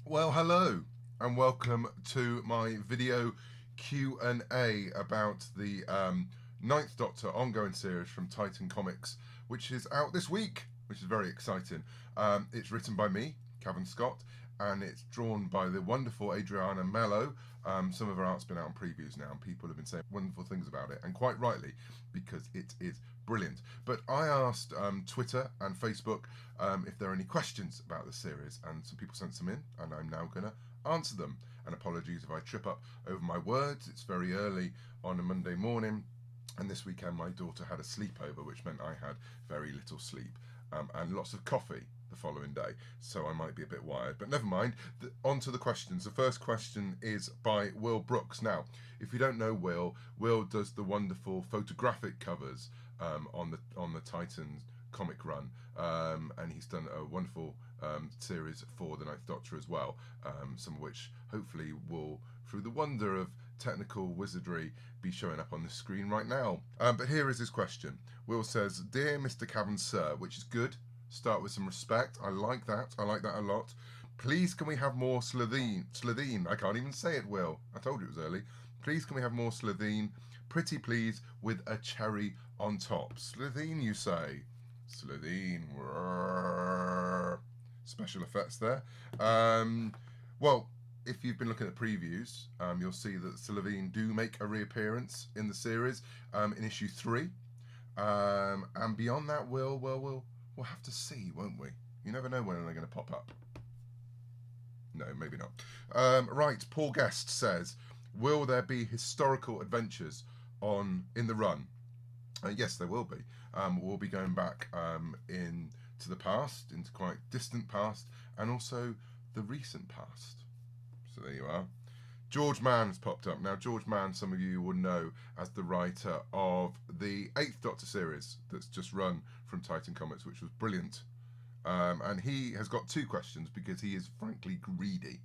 Well, hello and welcome to my video Q&A about the Ninth Doctor ongoing series from Titan Comics, which is out this week, which is very exciting. It's written by me, Cavan Scott, and it's drawn by the wonderful Adriana Mello. Some of her art's been out in previews now, and people have been saying wonderful things about it, and quite rightly, because it is brilliant. But I asked Twitter and Facebook if there are any questions about the series, and some people sent some in, and I'm now going to answer them. And apologies if I trip up over my words. It's very early on a Monday morning, and this weekend my daughter had a sleepover, which meant I had very little sleep and lots of coffee the following day, so I might be a bit wired, but never mind. On to the questions. The first question is by Will Brooks. Now, if you don't know Will does the wonderful photographic covers on the Titans comic run, and he's done a wonderful series for the Ninth Doctor as well, some of which hopefully will, through the wonder of technical wizardry, be showing up on the screen right now. But here is his question. Will says, "Dear Mr. Cavan Sir," which is good. Start with some respect. I like that. I like that a lot. "Please, can we have more Saladin? I can't even say it, Will. I told you it was early. Please, can we have more Saladin? Pretty please, with a cherry on top." Saladin, you say? Saladin. Special effects there. Well, if you've been looking at previews, you'll see that Saladin do make a reappearance in the series in issue 3. And beyond that, we'll have to see, won't we? You never know when they're going to pop up. No, maybe not. Right, Paul Guest says, "Will there be historical adventures in the run?" Yes, there will be. We'll be going back into the past, into quite distant past, and also the recent past. So there you are. George Mann has popped up. Now, George Mann, some of you will know as the writer of the 8th Doctor series that's just run from Titan Comics, which was brilliant. And he has got 2 questions because he is frankly greedy.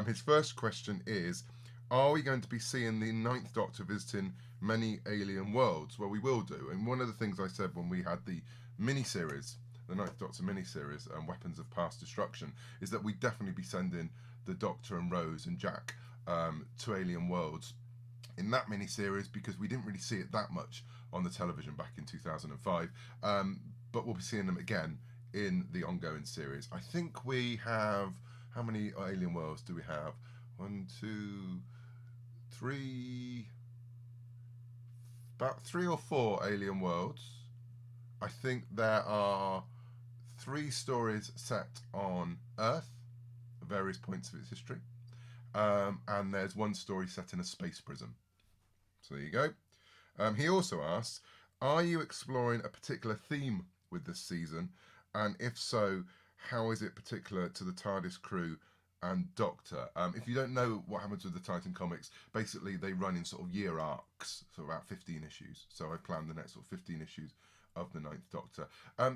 His first question is, are we going to be seeing the 9th Doctor visiting many alien worlds? Well, we will do. And one of the things I said when we had the miniseries, the 9th Doctor miniseries, Weapons of Past Destruction, is that we'd definitely be sending the Doctor and Rose and Jack to alien worlds in that miniseries, because we didn't really see it that much on the television back in 2005. But we'll be seeing them again in the ongoing series. I think we have, how many alien worlds do we have? 1, 2, 3, about 3 or 4 alien worlds. I think there are 3 stories set on Earth at various points of its history. And there's 1 story set in a space prison. So there you go. He also asks, are you exploring a particular theme with this season? And if so, how is it particular to the TARDIS crew and Doctor? If you don't know what happens with the Titan Comics, basically they run in sort of year arcs, so about 15 issues. So I planned the next sort of 15 issues of the 9th Doctor.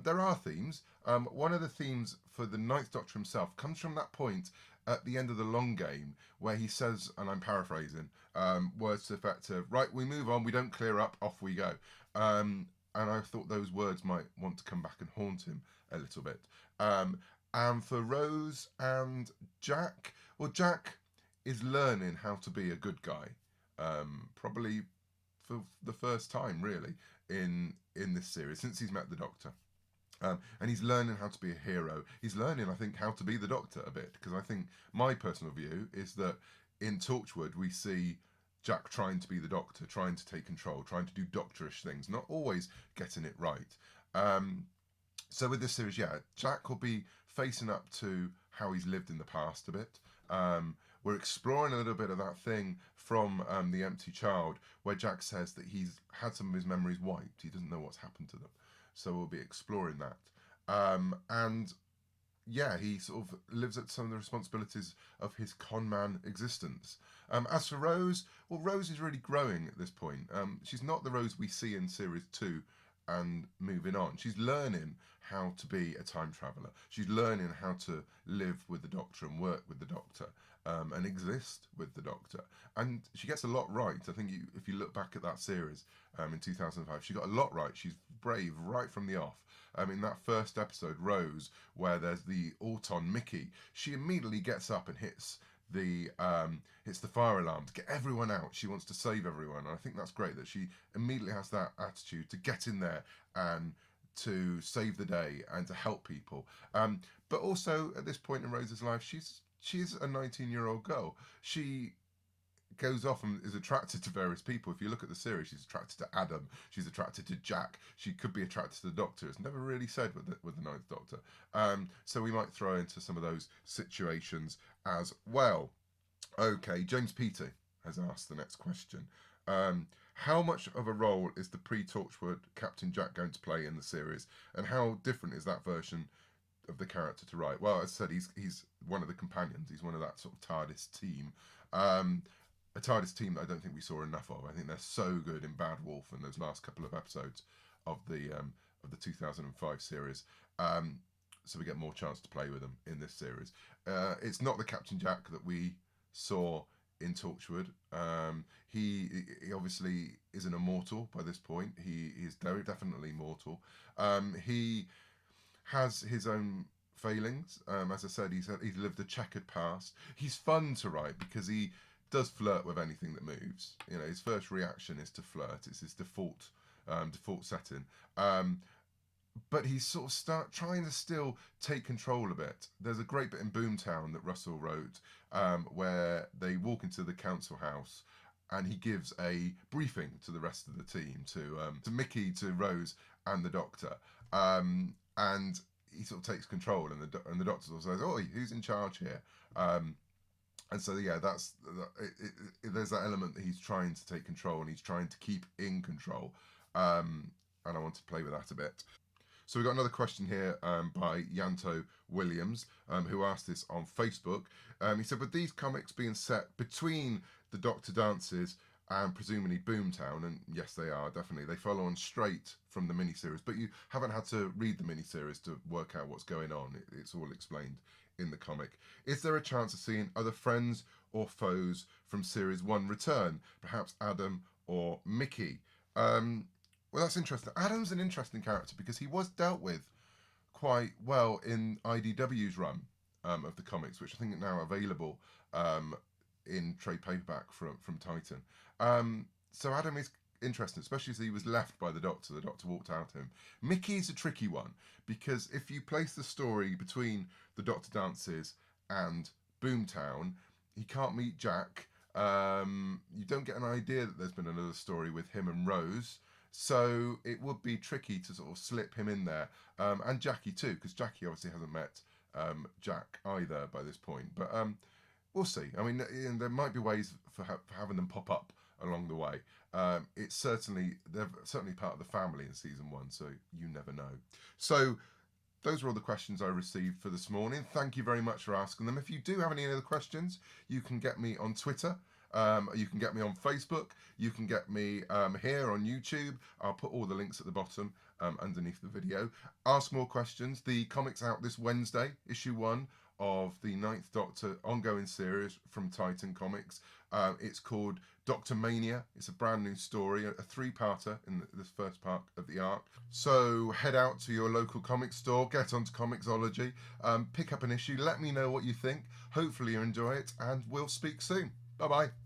There are themes. One of the themes for the 9th Doctor himself comes from that point at the end of the long game where he says, and I'm paraphrasing, words to the effect of, "Right, we move on, we don't clear up, off we go." And I thought those words might want to come back and haunt him a little bit. And for Rose and Jack, well, Jack is learning how to be a good guy, probably for the first time, really, in this series, since he's met the Doctor. And he's learning how to be a hero. He's learning, I think, how to be the Doctor a bit, because I think my personal view is that in Torchwood we see Jack trying to be the Doctor, trying to take control, trying to do doctorish things, not always getting it right. So with this series, yeah, Jack will be facing up to how he's lived in the past a bit. We're exploring a little bit of that thing from The Empty Child, where Jack says that he's had some of his memories wiped. He doesn't know what's happened to them. So we'll be exploring that. And yeah, he sort of lives at some of the responsibilities of his con man existence. As for Rose, well, Rose is really growing at this point. She's not the Rose we see in Series 2 and moving on. She's learning how to be a time traveller. She's learning how to live with the Doctor and work with the Doctor, and exist with the Doctor. And she gets a lot right. I think if you look back at that series in 2005, she got a lot right. She's brave right from the off. In that first episode, Rose, where there's the Auton Mickey, she immediately gets up and hits the fire alarm to get everyone out. She wants to save everyone, and I think that's great that she immediately has that attitude to get in there and to save the day and to help people. But also at this point in Rose's life, she's a 19-year-old girl. She goes off and is attracted to various people. If you look at the series, she's attracted to Adam, she's attracted to Jack, she could be attracted to the Doctor. It's never really said with the Ninth Doctor. So we might throw into some of those situations as well. Okay, James Peter has asked the next question. How much of a role is the pre-Torchwood Captain Jack going to play in the series, and how different is that version of the character to write? Well, as I said, he's one of the companions. He's one of that sort of TARDIS team. A TARDIS team that I don't think we saw enough of. I think they're so good in Bad Wolf and those last couple of episodes of the 2005 series. So we get more chance to play with them in this series. It's not the Captain Jack that we saw in Torchwood. He obviously is an immortal by this point. He is very definitely mortal. He has his own failings. As I said, he's lived a checkered past. He's fun to write because he does flirt with anything that moves. You know, his first reaction is to flirt. It's his default setting. But he's sort of trying to still take control a bit. There's a great bit in Boomtown that Russell wrote where they walk into the council house and he gives a briefing to the rest of the team, to Mickey, to Rose and the Doctor. And he sort of takes control, and the Doctor sort of says, "Oh, who's in charge here?" And so, yeah, there's that element that he's trying to take control and he's trying to keep in control. And I want to play with that a bit. So we've got another question here by Yanto Williams, who asked this on Facebook. He said, with these comics being set between the Doctor dances and presumably Boomtown, and yes, they are, definitely, they follow on straight from the miniseries, but you haven't had to read the miniseries to work out what's going on. It's all explained in the comic. Is there a chance of seeing other friends or foes from Series 1 return? Perhaps Adam or Mickey? Well, that's interesting. Adam's an interesting character because he was dealt with quite well in IDW's run of the comics, which I think are now available in trade paperback from Titan. So Adam is interesting, especially as he was left by the Doctor. The Doctor walked out to him. Mickey's a tricky one because if you place the story between the Doctor dances and Boomtown, he can't meet Jack. You don't get an idea that there's been another story with him and Rose. So it would be tricky to sort of slip him in there. And Jackie too, because Jackie obviously hasn't met Jack either by this point. But we'll see. I mean, there might be ways for having them pop up along the way. They're certainly part of the family in season 1, so you never know. So those are all the questions I received for this morning. Thank you very much for asking them. If you do have any other questions, you can get me on Twitter. You can get me on Facebook. You can get me here on YouTube. I'll put all the links at the bottom underneath the video. Ask more questions. The comic's out this Wednesday, issue 1 of the 9th Doctor ongoing series from Titan Comics. It's called Doctor Mania. It's a brand new story, a 3-parter in this first part of the arc. So head out to your local comic store, get onto Comixology, pick up an issue, let me know what you think. Hopefully you enjoy it, and we'll speak soon. Bye-bye.